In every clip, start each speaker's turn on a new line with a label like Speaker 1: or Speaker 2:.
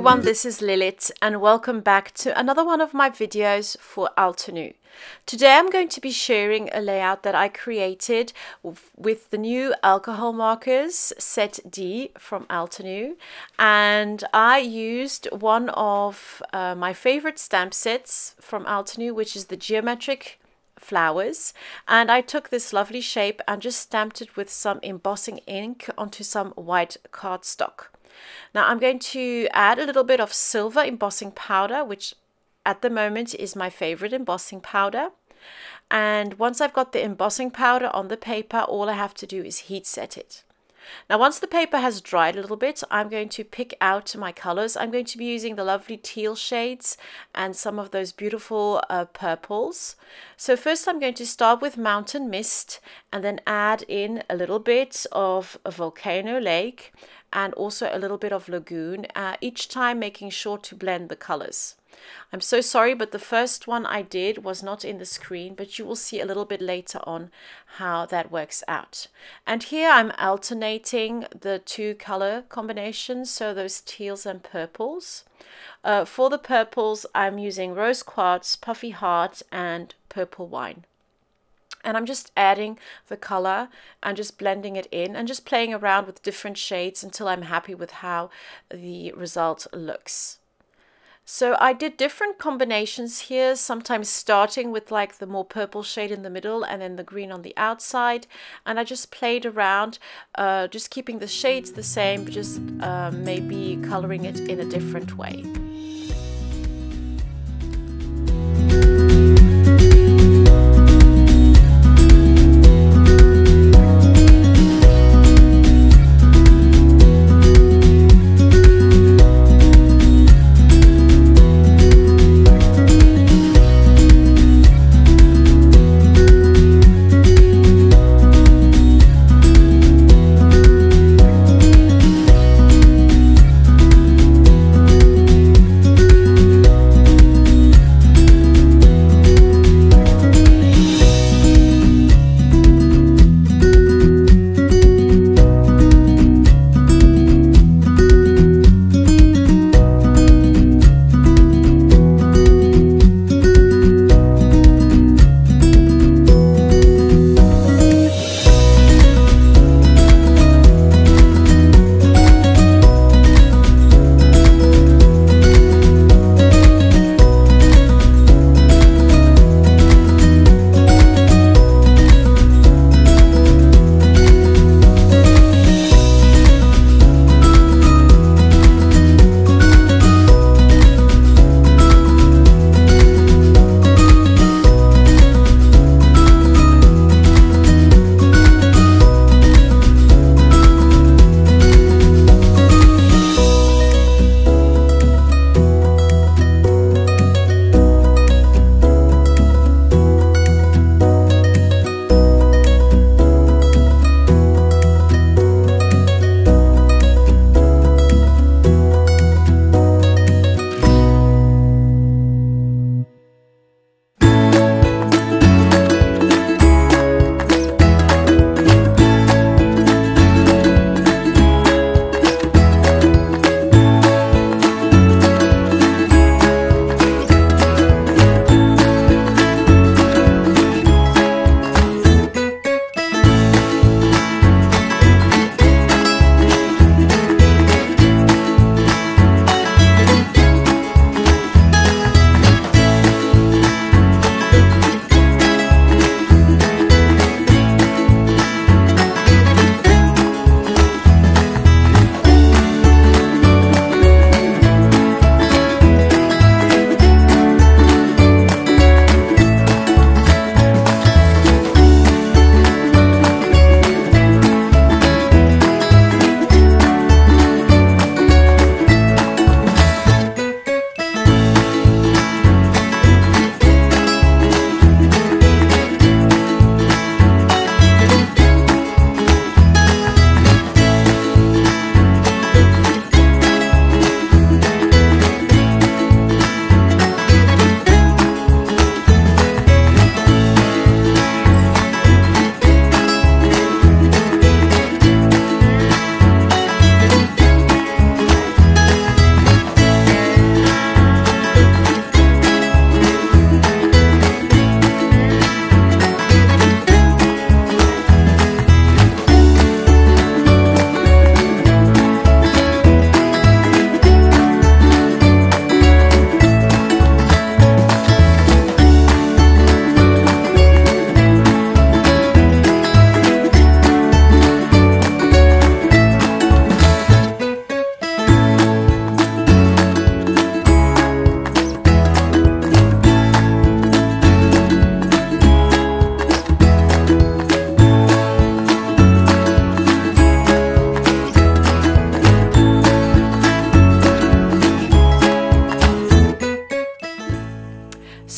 Speaker 1: everyone, this is Lilith and welcome back to another one of my videos for Altenew. Today I'm going to be sharing a layout that I created with the new alcohol markers set D from Altenew, and I used one of my favorite stamp sets from Altenew, which is the geometric flowers, and I took this lovely shape and just stamped it with some embossing ink onto some white cardstock. Now I'm going to add a little bit of silver embossing powder, which at the moment is my favorite embossing powder. And once I've got the embossing powder on the paper, all I have to do is heat set it. Now once the paper has dried a little bit, I'm going to pick out my colors. I'm going to be using the lovely teal shades and some of those beautiful purples. So first I'm going to start with Mountain Mist and then add in a little bit of a Volcano Lake and also a little bit of Lagoon, each time making sure to blend the colors. I'm so sorry, but the first one I did was not in the screen, but you will see a little bit later on how that works out. And here I'm alternating the two color combinations, so those teals and purples. For the purples, I'm using Rose Quartz, Puffy Heart, and Purple Wine. And I'm just adding the color and just blending it in and just playing around with different shades until I'm happy with how the result looks. So I did different combinations here, sometimes starting with like the more purple shade in the middle and then the green on the outside. And I just played around, just keeping the shades the same, but just maybe coloring it in a different way.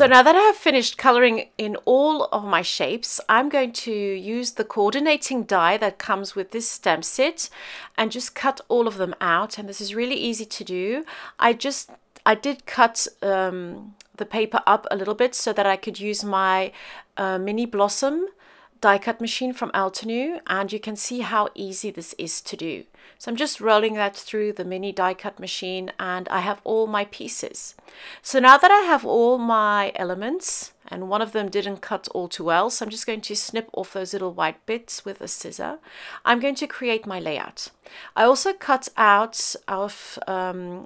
Speaker 1: So now that I have finished coloring in all of my shapes, I'm going to use the coordinating die that comes with this stamp set and just cut all of them out. And this is really easy to do. I did cut the paper up a little bit so that I could use my mini blossom die cut machine from Altenew, and you can see how easy this is to do. So I'm just rolling that through the mini die cut machine and I have all my pieces. So now that I have all my elements, and one of them didn't cut all too well, so I'm just going to snip off those little white bits with a scissor. I'm going to create my layout. I also cut out of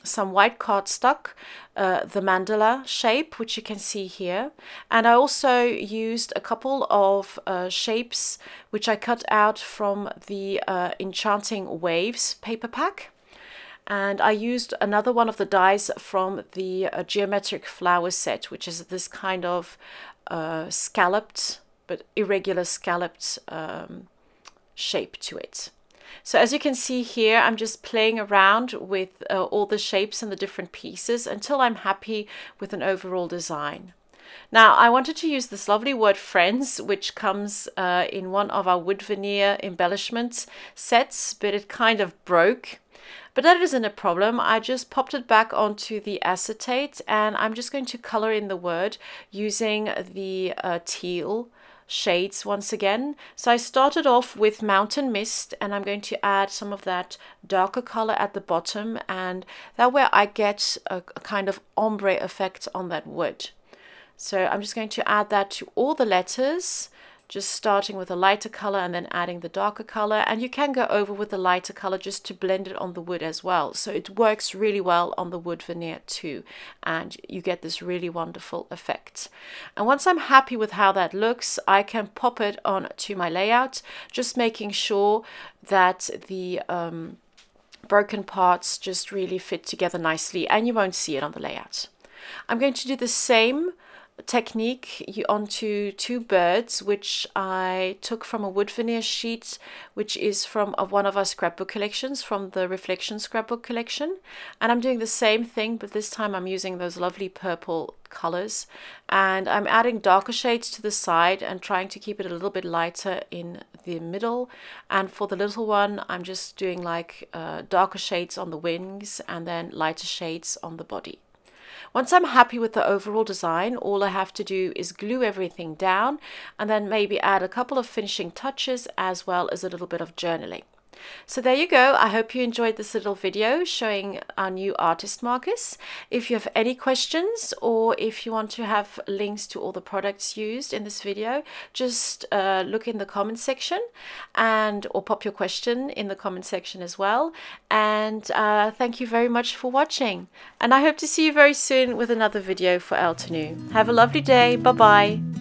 Speaker 1: some white cardstock the mandala shape, which you can see here, and I also used a couple of shapes which I cut out from the Enchanting Waves paper pack. And I used another one of the dies from the Geometric Flower set, which is this kind of scalloped, but irregular scalloped shape to it. So as you can see here, I'm just playing around with all the shapes and the different pieces until I'm happy with an overall design. Now, I wanted to use this lovely word friends, which comes in one of our wood veneer embellishment sets, but it kind of broke. But that isn't a problem. I just popped it back onto the acetate and I'm just going to color in the word using the teal shades once again. So I started off with Mountain Mist and I'm going to add some of that darker color at the bottom, and that way I get a kind of ombre effect on that wood. So I'm just going to add that to all the letters, just starting with a lighter color and then adding the darker color, and you can go over with the lighter color just to blend it on the wood as well. So it works really well on the wood veneer too, and you get this really wonderful effect. And once I'm happy with how that looks, I can pop it on to my layout, just making sure that the broken parts just really fit together nicely and you won't see it on the layout. I'm going to do the same technique onto two birds, which I took from a wood veneer sheet, which is from one of our scrapbook collections, from the Reflection scrapbook collection. And I'm doing the same thing, but this time I'm using those lovely purple colors, and I'm adding darker shades to the side and trying to keep it a little bit lighter in the middle. And for the little one, I'm just doing like darker shades on the wings and then lighter shades on the body. Once I'm happy with the overall design, all I have to do is glue everything down and then maybe add a couple of finishing touches as well as a little bit of journaling. So there you go. I hope you enjoyed this little video showing our new artist markers. If you have any questions or if you want to have links to all the products used in this video, just look in the comment section or pop your question in the comment section as well. And thank you very much for watching. And I hope to see you very soon with another video for Altenew. Have a lovely day. Bye-bye.